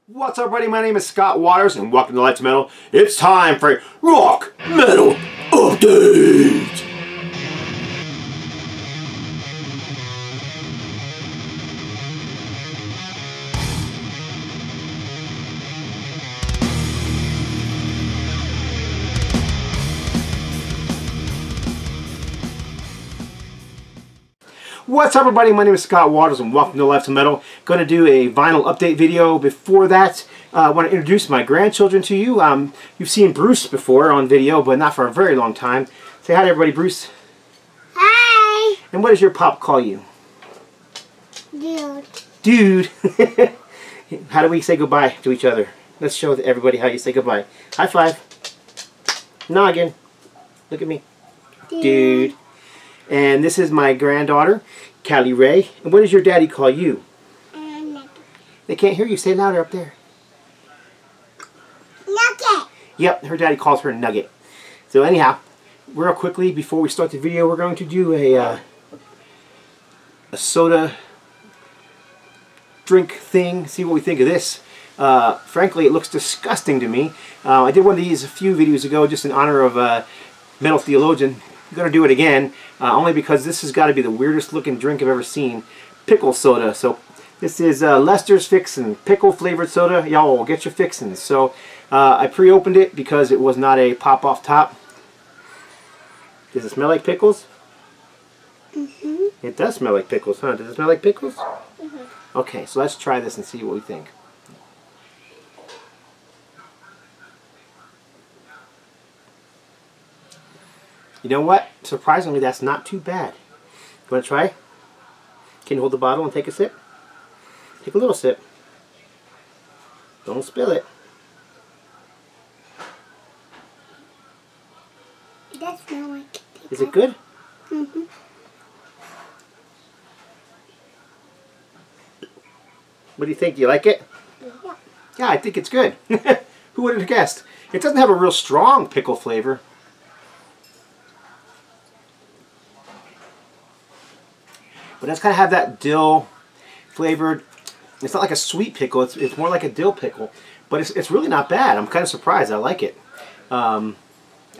What's up, everybody? My name is Scott Waters, and welcome to Lights Metal. It's time for a Rock Metal Update! What's up, everybody? My name is Scott Waters, and welcome to Lights Metal. Going to do a vinyl update video. Before that, I want to introduce my grandchildren to you. You've seen Bruce before on video, but not for a very long time. Say hi to everybody, Bruce. Hi. And what does your pop call you? Dude. Dude. How do we say goodbye to each other? Let's show everybody how you say goodbye. High five. Noggin. Look at me. Dude. And this is my granddaughter, Callie Ray. And what does your daddy call you? Nugget. They can't hear you. Say louder up there. Nugget. Yep, her daddy calls her Nugget. So anyhow, real quickly before we start the video, we're going to do a soda drink thing. See what we think of this. Frankly, it looks disgusting to me. I did one of these a few videos ago, just in honor of Metal Theologian. I'm going to do it again, only because this has got to be the weirdest looking drink I've ever seen. Pickle soda. So this is Lester's Fixin' Pickle Flavored Soda. Y'all get your fixins. So I pre-opened it because it was not a pop-off top. Does it smell like pickles? Mm-hmm. It does smell like pickles, huh? Does it smell like pickles? Mm-hmm. Okay, so let's try this and see what we think. You know what? Surprisingly, that's not too bad. You want to try? Can you hold the bottle and take a sip? Take a little sip. Don't spill it. It does smell like pickle. Is it good? Mm-hmm. What do you think? Do you like it? Yeah. Yeah, I think it's good. Who would have guessed? It doesn't have a real strong pickle flavor. But it's kind of have that dill flavored. It's not like a sweet pickle. It's more like a dill pickle. But it's really not bad. I'm kind of surprised. I like it. I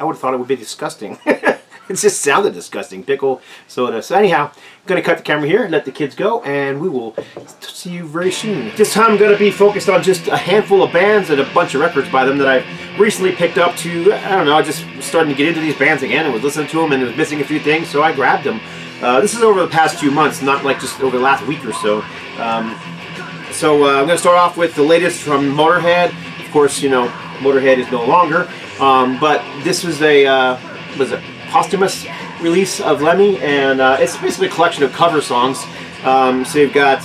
would have thought it would be disgusting. It just sounded disgusting. Pickle soda. So anyhow, I'm going to cut the camera here, let the kids go, and we will see you very soon. This time I'm going to be focused on just a handful of bands and a bunch of records by them that I've recently picked up to, I don't know, I just starting to get into these bands again and was listening to them and was missing a few things, so I grabbed them. This is over the past few months, not like just over the last week or so. I'm going to start off with the latest from Motorhead. Of course, you know, Motorhead is no longer. But this was a posthumous release of Lemmy, and it's basically a collection of cover songs. So you've got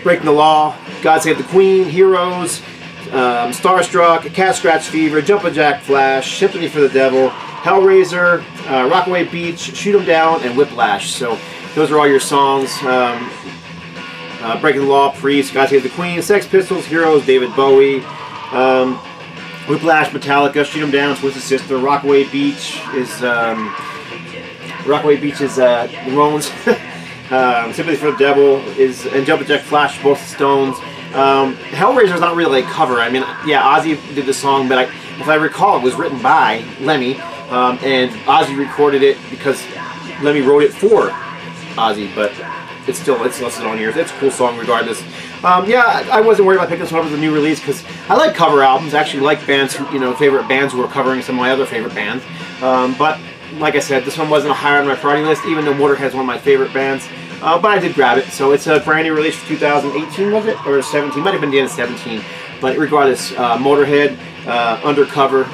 Breaking the Law, God Save the Queen, Heroes, Starstruck, Cat Scratch Fever, Jumpin' Jack Flash, Sympathy for the Devil, Hellraiser, Rockaway Beach, Shoot 'em Down, and Whiplash. So those are all your songs. Breaking the Law, Priest, God Save the Queen, Sex Pistols, Heroes, David Bowie, Whiplash, Metallica, Shoot 'em Down, Twisted Sister, Rockaway Beach is the Ramones. Sympathy for the Devil is, and Jumpin' Jack Flash, both the Stones. Hellraiser is not really a cover. I mean, yeah, Ozzy did the song, but if I recall, it was written by Lemmy, and Ozzy recorded it because Lemmy wrote it for Ozzy, but it's listed on here. It's a cool song regardless. Yeah, I wasn't worried about picking this one up as a new release because I like cover albums. I actually like bands, favorite bands who are covering some of my other favorite bands. But like I said, this one wasn't higher on my priority list, even though Motorhead is one of my favorite bands. But I did grab it. So it's a brand new release for 2018, was it? Or 17? Might have been the end of 17. But regardless, Motorhead, Undercover.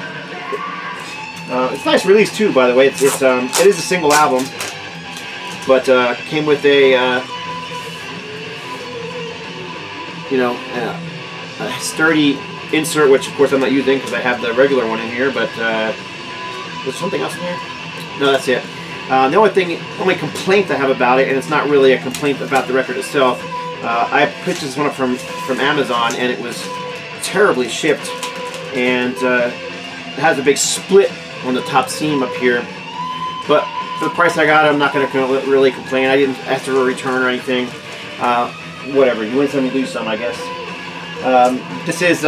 It's a nice release too, by the way. It is a single album, but came with a a sturdy insert, which of course I'm not using because I have the regular one in here. But there's something else in here. No, that's it. The only complaint I have about it, and it's not really a complaint about the record itself. I picked this one up from Amazon, and it was terribly shipped, and it has a big split on the top seam up here. But for the price I got, I'm not going to really complain. I didn't ask for a return or anything. Whatever, you win some, you lose some, I guess. This is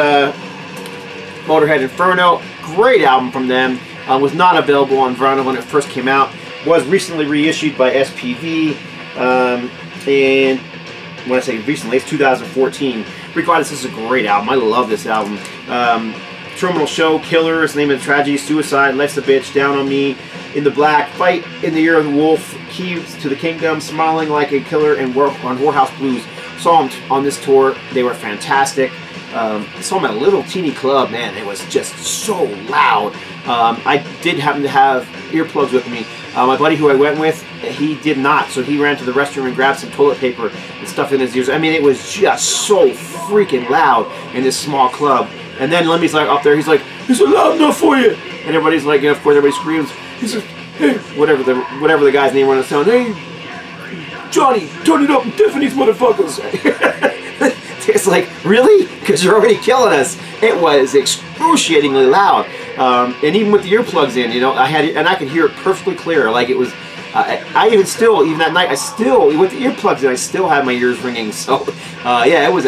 Motorhead Inferno. Great album from them. Was not available on vinyl when it first came out. Was recently reissued by SPV. And when I say recently, it's 2014. Regardless, this is a great album. I love this album. Terminal Show, Killers, Name of the Tragedy, Suicide, Life's a Bitch, Down on Me, In the Black, Fight in the Year of the Wolf, Keys to the Kingdom, Smiling Like a Killer, and Work on Whorehouse Blues. Saw them on this tour. They were fantastic. Saw them at a little teeny club. Man, it was just so loud. I did happen to have earplugs with me. My buddy who I went with, he did not, so he ran to the restroom and grabbed some toilet paper and stuffed it in his ears. I mean, it was just so freaking loud in this small club. And then Lemmy's like up there, he's like, "Is it loud enough for you?" And everybody's like, of course, everybody screams. He says, "Hey," whatever the guy's name was on the sound, "Hey, Johnny, turn it up and deafen these motherfuckers." It's like, really? Because you're already killing us. It was excruciatingly loud. And even with the earplugs in, you know, I could hear it perfectly clear. Like it was, even that night, with the earplugs in, I still had my ears ringing. So, yeah, it was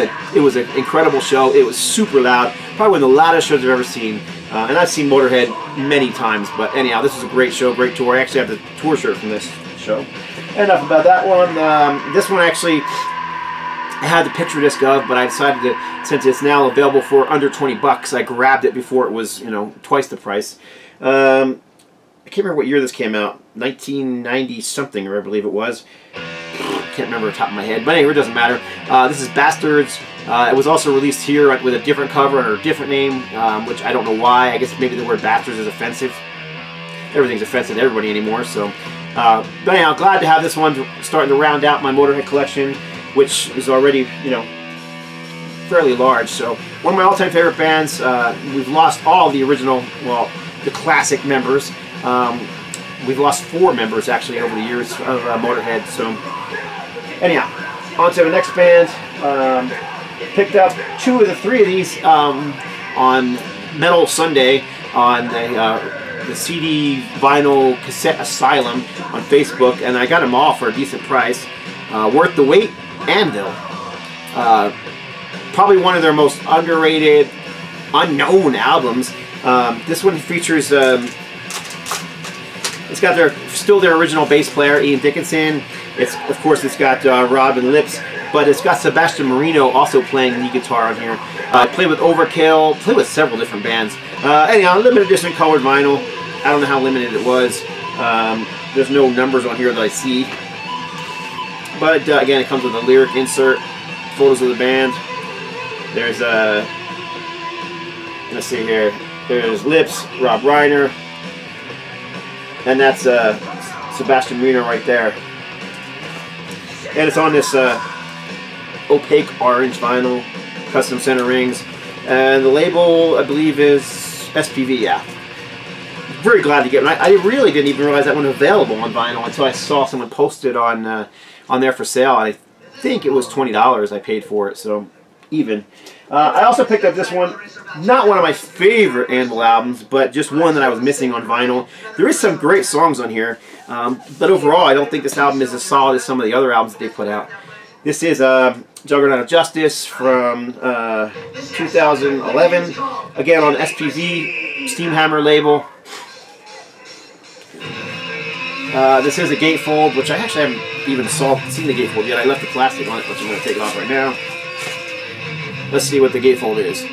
an incredible show. It was super loud. Probably one of the loudest shows I've ever seen. And I've seen Motorhead many times. But anyhow, this was a great show, great tour. I actually have the tour shirt from this show. Enough about that one. This one actually, I had the picture disc of, but I decided to, since it's now available for under 20 bucks, I grabbed it before it was, you know, twice the price. I can't remember what year this came out. 1990 something, or I believe it was. Can't remember off the top of my head, but anyway, it doesn't matter. This is Bastards. It was also released here with a different cover or a different name, which I don't know why. I guess maybe the word Bastards is offensive. Everything's offensive to everybody anymore, so. But anyhow, glad to have this one starting to round out my Motorhead collection, which is already, you know, fairly large. So, one of my all-time favorite bands. We've lost all the original, well, the classic members. We've lost 4 members, actually, over the years of Motorhead. So, anyhow, on to the next band. Picked up 2 of the 3 of these on Metal Sunday on the CD Vinyl Cassette Asylum on Facebook, and I got them all for a decent price. Worth the wait. Anvil. Probably one of their most underrated, unknown albums. This one features, it's got still their original bass player, Ian Dickinson. Of course, it's got Robin Lips, but it's got Sebastian Marino also playing lead guitar on here. Played with Overkill, played with several different bands. Anyhow, limited edition colored vinyl. I don't know how limited it was. There's no numbers on here that I see. But again, it comes with a lyric insert, photos of the band. There's let's see here. There's Lips, Rob Reiner, and that's Sebastian Marino right there. And it's on this opaque orange vinyl, custom center rings, and the label I believe is SPV. Yeah. Very glad to get it. I really didn't even realize that one was available on vinyl until I saw someone post it on there for sale. I think it was $20 I paid for it, so even. I also picked up this one, not one of my favorite Anvil albums, but just one that I was missing on vinyl. There is some great songs on here, but overall I don't think this album is as solid as some of the other albums that they put out. This is Juggernaut of Justice from 2011, again on SPV, Steamhammer label. This is a gatefold, which I actually haven't even seen the gatefold yet. I left the plastic on it, which I'm going to take off right now. Let's see what the gatefold is.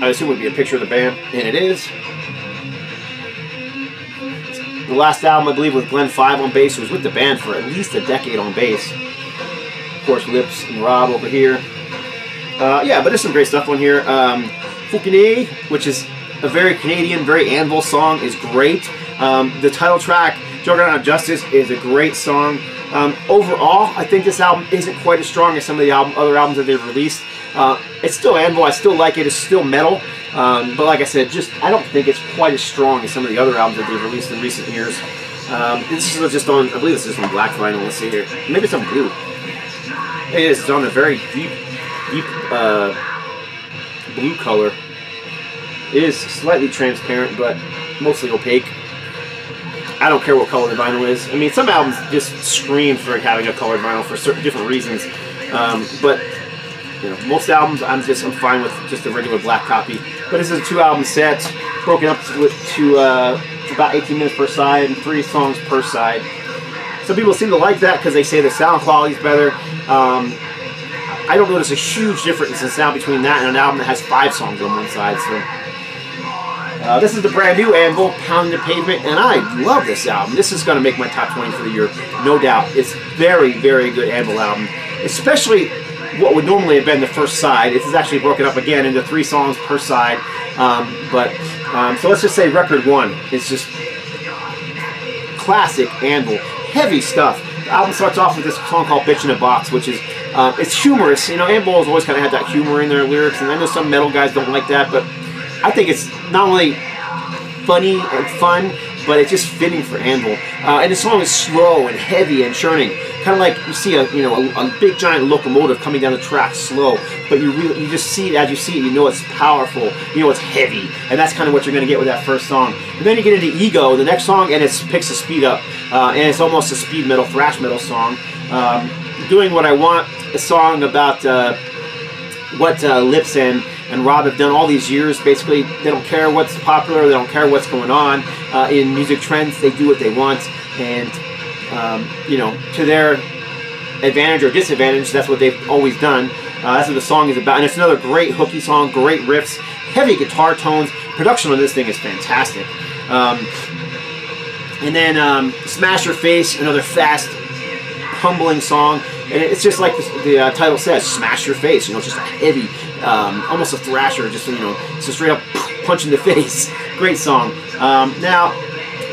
I assume it would be a picture of the band, and it is. The last album, I believe, with Glenn Five on bass, was with the band for at least a decade on bass. Of course, Lips and Rob over here. Yeah, but there's some great stuff on here. Fukine, which is a very Canadian, very Anvil song, is great. The title track, Juggernaut of Justice, is a great song. Overall, I think this album isn't quite as strong as some of the other albums that they've released. It's still Anvil, I still like it, it's still metal, but like I said, I don't think it's quite as strong as some of the other albums that they've released in recent years. This is just on, I believe this is on black vinyl, let's see here. Maybe it's on blue. It is, it's on a very deep blue color. It is slightly transparent, but mostly opaque. I don't care what color the vinyl is. I mean, some albums just scream for having a colored vinyl for certain different reasons. But You know, most albums I'm fine with just a regular black copy. But this is a 2-album set, broken up to about 18 minutes per side and 3 songs per side. Some people seem to like that because they say the sound quality is better. I don't notice a huge difference in sound between that and an album that has 5 songs on one side. So this is the brand new Anvil, Pounding the Pavement, and I love this album. This is going to make my top 20 for the year, no doubt. It's very, very good Anvil album, especially what would normally have been the first side. This is actually broken up again into 3 songs per side. So let's just say record 1 is just classic Anvil, heavy stuff. The album starts off with this song called Bitch in a Box, which is it's humorous. You know, Anvil has always kind of had that humor in their lyrics, and I know some metal guys don't like that, but I think it's not only funny and fun, but it's just fitting for Anvil. And the song is slow and heavy and churning, kind of like you see a big giant locomotive coming down the track slow, but you just see it as you see it. You know it's powerful. You know it's heavy, and that's kind of what you're going to get with that first song. And then you get into Ego, the next song, and it picks the speed up, and it's almost a speed metal, thrash metal song. Doing What I Want, a song about what Lips and Rob have done all these years. Basically, they don't care what's popular, they don't care what's going on in music trends. They do what they want, and you know, to their advantage or disadvantage, that's what they've always done. That's what the song is about, and it's another great hooky song, great riffs, heavy guitar tones. Production on this thing is fantastic. And then Smash Your Face, another fast, humbling song, and it's just like the title says, Smash Your Face. You know, it's just a heavy, almost a thrasher, just, you know, it's a straight up punch in the face. Great song. Now,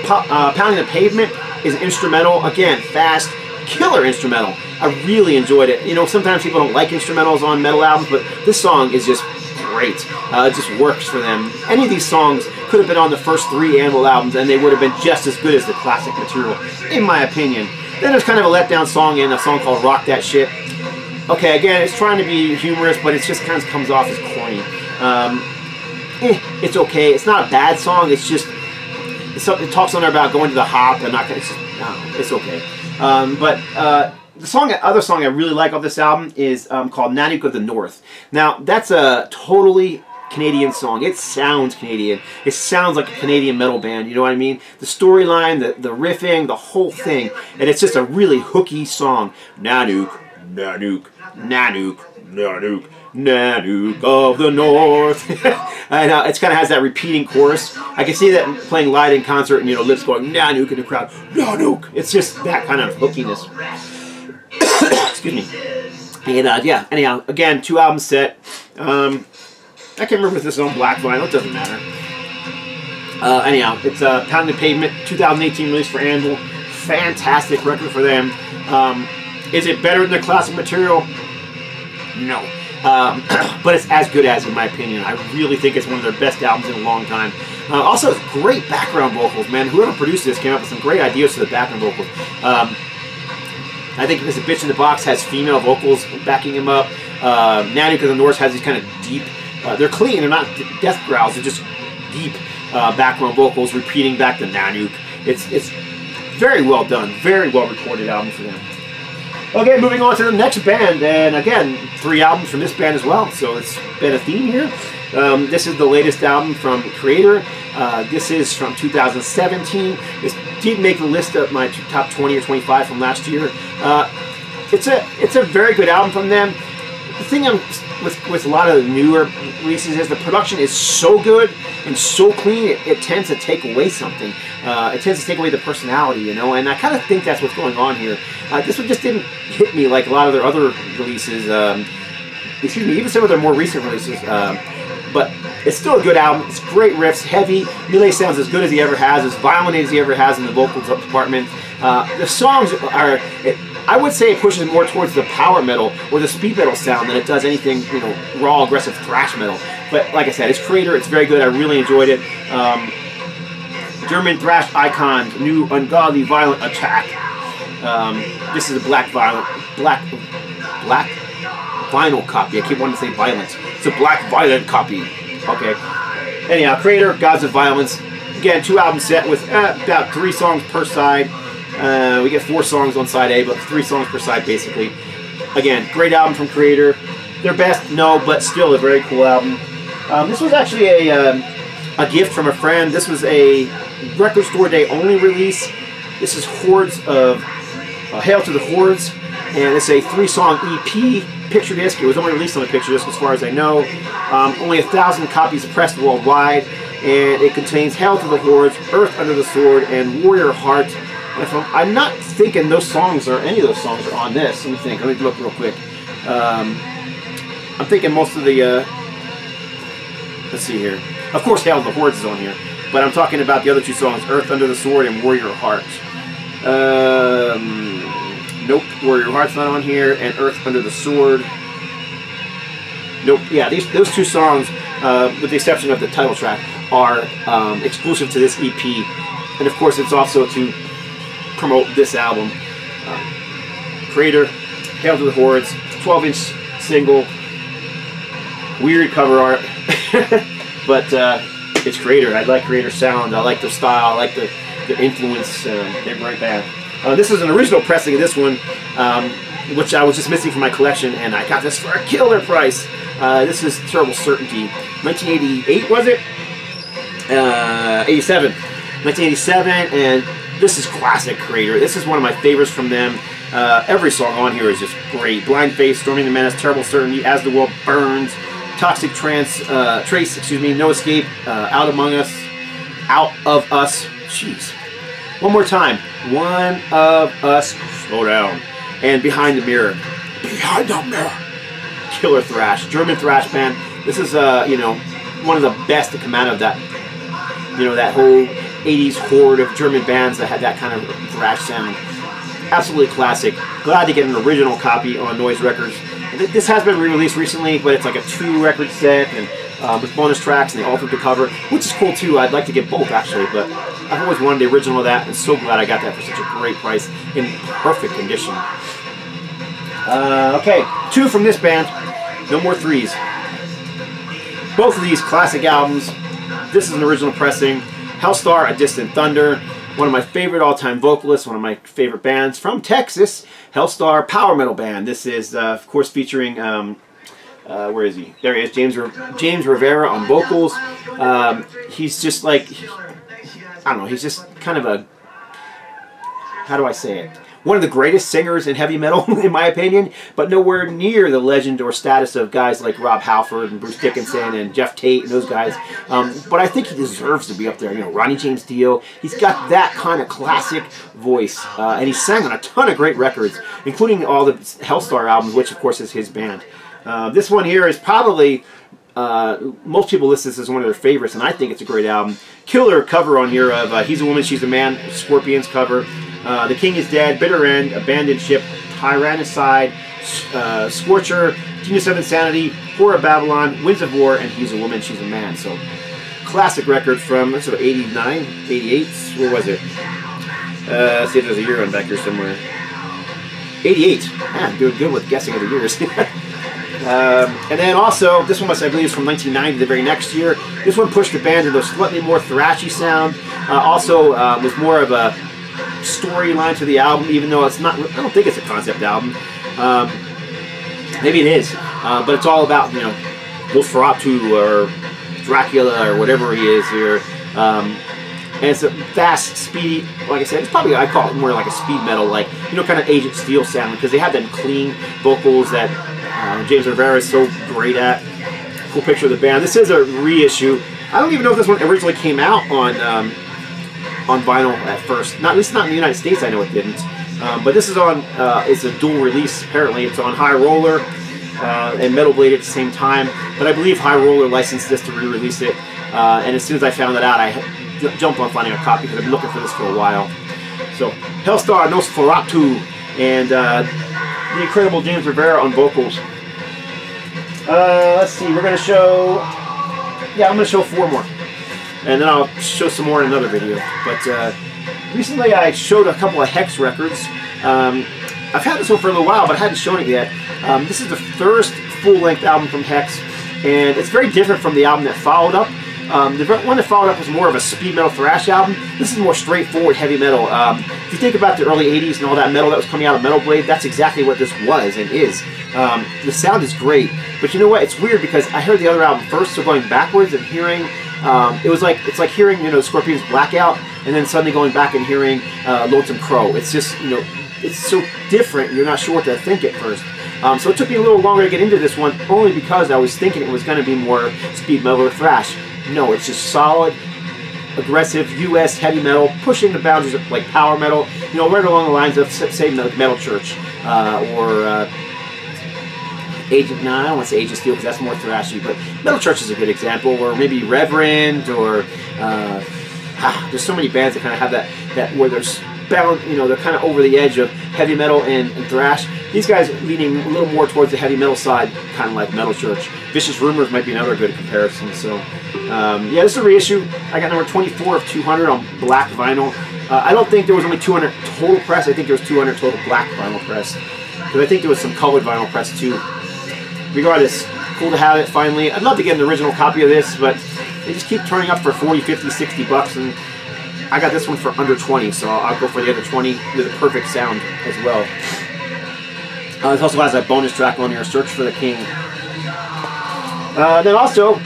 Pounding the Pavement is an instrumental, again, fast, killer instrumental. I really enjoyed it. You know, sometimes people don't like instrumentals on metal albums, but this song is just great. It just works for them. Any of these songs could have been on the first 3 Anvil albums, and they would have been just as good as the classic material, in my opinion. Then there's kind of a letdown song in a song called Rock That Shit. Okay, again, it's trying to be humorous, but it just kind of comes off as corny. It's okay. It's not a bad song. It's just, it talks on there about going to the hop, and it's okay. The other song I really like of this album is called Nanook of the North. Now, that's a totally Canadian song. It sounds Canadian. It sounds like a Canadian metal band, you know what I mean? The storyline, the riffing, the whole thing. And it's just a really hooky song. Nanook, Nanook, Nanook, Nanook, Nanook of the North. And it kind of has that repeating chorus. I can see that playing live in concert, and, you know, Lips going Nanook in the crowd. Nanook. It's just that kind of hookiness. Excuse me. And yeah, anyhow, again, 2-album set. I can't remember if this is on black vinyl. It doesn't matter. Anyhow, it's Pounding the Pavement, 2018 release for Anvil. Fantastic record for them. Is it better than the classic material? No. But it's as good as, in my opinion. I really think it's one of their best albums in a long time. Also, it's great background vocals, man. Whoever produced this came up with some great ideas for the background vocals. I think because the Bitch in the Box has female vocals backing him up. Nanook of the North has these kind of deep, they're clean, they're not death growls, they're just deep background vocals repeating back to Nanook. It's very well done, very well recorded album for them. Okay, moving on to the next band, and again, 3 albums from this band as well, so it's been a theme here. This is the latest album from Kreator. This is from 2017. This did make the list of my top 20 or 25 from last year. It's a very good album from them. The thing with a lot of the newer releases is the production is so good and so clean, it tends to take away something. It tends to take away the personality, you know, and I kind of think that's what's going on here. This one just didn't hit me like a lot of their other releases. Excuse me, even some of their more recent releases. But it's still a good album. It's great riffs, heavy. Melee sounds as good as he ever has, as violent as he ever has in the vocals department. The songs are, I would say it pushes more towards the power metal or the speed metal sound than it does anything, you know, raw, aggressive thrash metal. But like I said, it's Kreator. It's very good. I really enjoyed it. German thrash icon, new ungodly violent attack. This is a black vinyl copy. I keep wanting to say violence. It's a black violent copy. Okay. Anyhow, Kreator, Gods of Violence. Again, 2-album set with about 3 songs per side. We get 4 songs on side A, but 3 songs per side basically. Again, great album from Kreator. their best, no, but still a very cool album. This was actually a gift from a friend. This was a record store day only release. This is Hordes of Hail to the Hordes, and it's a 3-song EP picture disc. It was only released on a picture disc as far as I know. Only 1,000 copies pressed worldwide, and it contains Hail to the Hordes, Earth Under the Sword, and Warrior Heart. And if I'm not thinking those songs or any of those songs are on this. Let me think. Let me look real quick. I'm thinking most of the. Let's see here. Of course, Hail to the Hordes is on here, but I'm talking about the other 2 songs, Earth Under the Sword and Warrior Heart. Nope, Warrior Heart's not on here, and Earth Under the Sword. Nope, yeah, those 2 songs, with the exception of the title track, are exclusive to this EP. And of course, it's also to promote this album. Kreator, Hail to the Hordes, 12-inch single, weird cover art, but it's Kreator. I like Kreator's sound, I like their style, I like the influence. They're a great band. This is an original pressing of this one, which I was just missing from my collection, and I got this for a killer price. This is Terrible Certainty. 1988, was it? 87. 1987, and this is classic Kreator. This is one of my favorites from them. Every song on here is just great. Blind Faith, Storming the Menace, Terrible Certainty, As the World Burns, Toxic Trace, No Escape, Out of Us. Jeez. One more time. One of Us, Slow Down. And Behind the Mirror. Behind the Mirror. Killer thrash. German thrash band. This is, you know, one of the best to come out of that, you know, that whole 80s horde of German bands that had that kind of thrash sound. Absolutely classic. Glad to get an original copy on Noise Records. This has been re-released recently, but it's like a 2-record set and with bonus tracks, and they altered the cover, which is cool too. I'd like to get both actually, but I've always wanted the original of that, and so glad I got that for such a great price in perfect condition. Okay, 2 from this band. No more 3s. Both of these classic albums. This is an original pressing. Helstar, A Distant Thunder. One of my favorite all-time vocalists, one of my favorite bands from Texas, Helstar, power metal band. This is, of course, featuring, where is he? There he is, James Rivera on vocals. He's just like, I don't know, he's just kind of a, how do I say it? One of the greatest singers in heavy metal, in my opinion, but nowhere near the legend or status of guys like Rob Halford and Bruce Dickinson and Jeff Tate and those guys. But I think he deserves to be up there. You know, Ronnie James Dio. He's got that kind of classic voice, and he sang on a ton of great records, including all the Helstar albums, which of course is his band. This one here is probably, most people list this as one of their favorites, and I think it's a great album. Killer cover on here of He's a Woman, She's a Man, Scorpions cover. The King is Dead, Bitter End, Abandoned Ship, Tyrannicide, Scorcher, Genius of Insanity, Horror of Babylon, Winds of War, and He's a Woman, She's a Man. So, classic record from, let's say, 89, 88, where was it? Let's see if there's a year on back here somewhere. 88. Man, I'm doing good with guessing of the years. And then also, this one, I believe, is from 1990, the very next year. This one pushed the band into a slightly more thrashy sound. Also, was more of a storyline to the album, even though it's not, I don't think it's a concept album. Maybe it is, but it's all about, you know, Nosferatu or Dracula or whatever he is here. And it's a fast, speedy, like I said, it's probably, I call it more like a speed metal, like, you know, kind of Agent Steel sound, because they have them clean vocals that James Rivera is so great at. Cool picture of the band. This is a reissue. I don't even know if this one originally came out on vinyl at first. At least not in the United States, I know it didn't. But this is on, it's a dual release, apparently. It's on High Roller and Metal Blade at the same time. But I believe High Roller licensed this to re-release it. And as soon as I found that out, I jumped on finding a copy because I've been looking for this for a while. So, Helstar, Nosferatu, and the incredible James Rivera on vocals. Let's see, we're going to show, yeah, I'm going to show 4 more. And then I'll show some more in another video. But recently I showed a couple of Hexx records. I've had this one for a little while, but I hadn't shown it yet. This is the first full-length album from Hexx, and it's very different from the album that followed up. The one that followed up was more of a speed metal thrash album. This is more straightforward heavy metal. If you think about the early 80s and all that metal that was coming out of Metal Blade, that's exactly what this was and is. The sound is great, but you know what? It's weird because I heard the other album first, so going backwards and hearing, it's like hearing, you know, Scorpion's Blackout, and then suddenly going back and hearing Lonesome Crow. It's just, you know, it's so different. You're not sure what to think at first. So it took me a little longer to get into this one, only because I was thinking it was going to be more speed metal or thrash. No, it's just solid, aggressive U.S. heavy metal, pushing the boundaries of like power metal. You know, right along the lines of, say, Metal Church or Agent. No, I don't want to say Agent Steel because that's more thrashy, but Metal Church is a good example, or maybe Reverend, or there's so many bands that kind of have that where there's bound, you know, they're kind of over the edge of heavy metal and thrash. These guys leaning a little more towards the heavy metal side, kind of like Metal Church. Vicious Rumors might be another good comparison. So, yeah, this is a reissue. I got number 24 of 200 on black vinyl. I don't think there was only 200 total press. I think there was 200 total black vinyl press. Because I think there was some colored vinyl press too. Regardless, cool to have it finally. I'd love to get an original copy of this, but they just keep turning up for 40, 50, 60 bucks, and I got this one for under 20, so I'll go for the other 20 with a perfect sound as well. This also has a bonus track on here, Search for the King. Then also,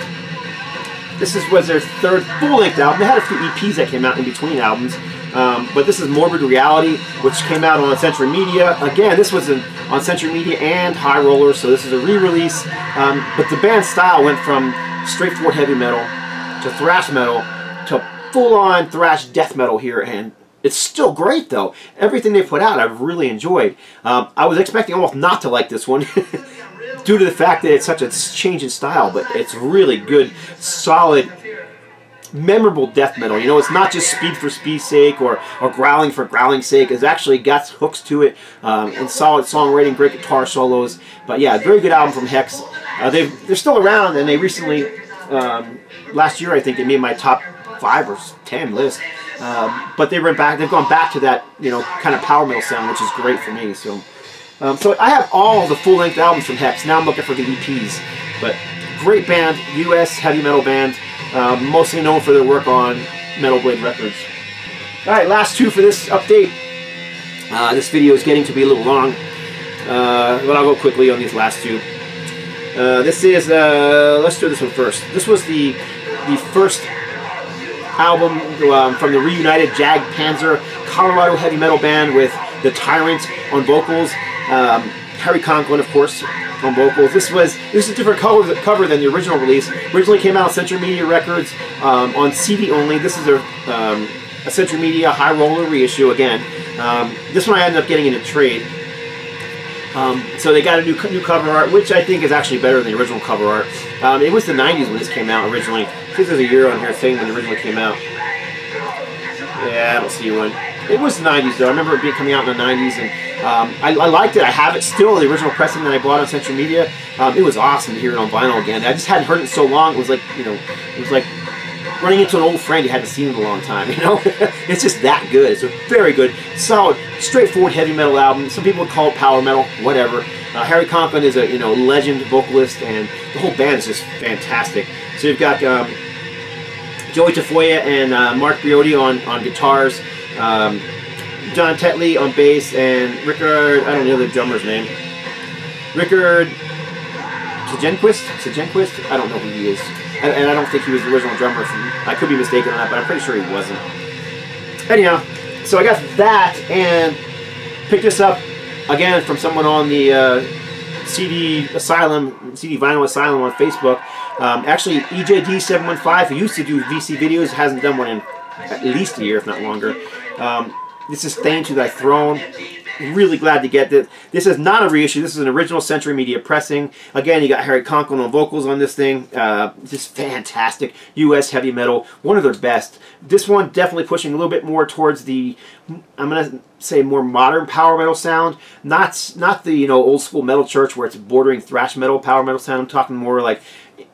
this was their third full-length album. They had a few EPs that came out in between albums, but this is Morbid Reality, which came out on Century Media. Again, this was on Century Media and High Roller, so this is a re-release. But the band's style went from straightforward heavy metal to thrash metal to full-on thrash death metal here, and it's still great though. Everything they put out I've really enjoyed. I was expecting almost not to like this one due to the fact that it's such a change in style, but it's really good, solid, memorable death metal. You know, it's not just speed for speed's sake or growling for growling's sake. It's actually got hooks to it, and solid songwriting, great guitar solos. But yeah, very good album from Hexx. They're still around, and they recently, last year I think, they made my top 5 or 10 list. But they've gone back to that, you know, kind of power metal sound, which is great for me. So, so I have all the full-length albums from Hexx. Now I'm looking for the EPs. But great band, U.S. heavy metal band, mostly known for their work on Metal Blade Records. All right, last two for this update. This video is getting to be a little long, but I'll go quickly on these last two. This is let's do this one first. This was the first album from the reunited Jag Panzer Colorado heavy metal band with the Tyrant on vocals, Harry Conklin, of course, on vocals. This is a different cover than the original release. Originally came out on Century Media Records on CD only. This is a Century Media High Roller reissue again. This one I ended up getting in a trade. So they got a new cover art, which I think is actually better than the original cover art. It was the 90s when this came out originally. I think there's a year on here saying when it originally came out. Yeah, I don't see one. It was the 90s though. I remember it coming out in the 90s, and I liked it. I have it still, the original pressing that I bought on Century Media. It was awesome to hear it on vinyl again. I just hadn't heard it in so long. It was like, you know, it was like running into an old friend you hadn't seen in a long time, you know? It's just that good. It's a very good, solid, straightforward heavy metal album. Some people would call it power metal, whatever. Harry Conklin is a, you know, legend vocalist, and the whole band is just fantastic. So you've got Joey Tafoya and Mark Briotti on guitars, John Tetley on bass, and Rickard, I don't know the drummer's name. Rickard Sajenquist? I don't know who he is. And I don't think he was the original drummer. I could be mistaken on that, but I'm pretty sure he wasn't. Anyhow, so I got that and picked this up again from someone on the CD Vinyl Asylum on Facebook. Actually, EJD715, who used to do VC videos, hasn't done one in at least a year, if not longer. This is Thane to Thy Throne. Really glad to get this. This is not a reissue. This is an original Century Media pressing. Again, you got Harry Conklin on vocals on this thing. Just fantastic U.S. heavy metal. One of their best. This one definitely pushing a little bit more towards the, I'm going to say, more modern power metal sound. Not the, you know, old school Metal Church where it's bordering thrash metal, power metal sound. I'm talking more like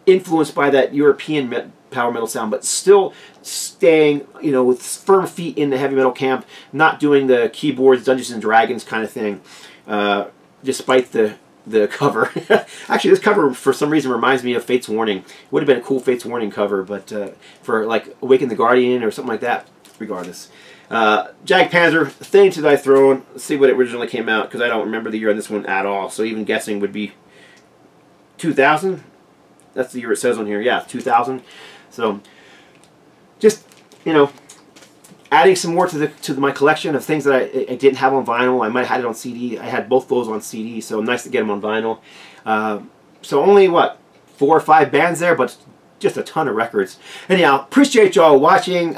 influenced by that European power metal sound, but still staying, you know, with firm feet in the heavy metal camp, not doing the keyboards, Dungeons and Dragons kind of thing, despite the the cover. Actually, this cover for some reason reminds me of Fate's Warning. Would have been a cool Fate's Warning cover, but for like Awaken the Guardian or something like that. Regardless, Jag Panzer, thing that I throw in. Let's see what it originally came out, because I don't remember the year on this one at all. So even guessing would be 2000. That's the year it says on here. Yeah, 2000. So just, you know, adding some more to my collection of things that I didn't have on vinyl. I might have had it on CD. I had both those on CD, so nice to get them on vinyl. So only, what, 4 or 5 bands there, but just a ton of records. Anyhow, appreciate y'all watching.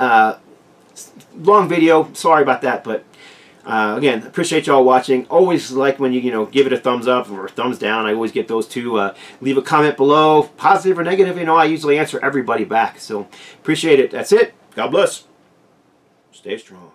Long video, sorry about that, but again, appreciate y'all watching. Always like when you give it a thumbs up or a thumbs down. I always get those too. Leave a comment below, positive or negative. I usually answer everybody back, so appreciate it. That's it. God bless. Stay strong.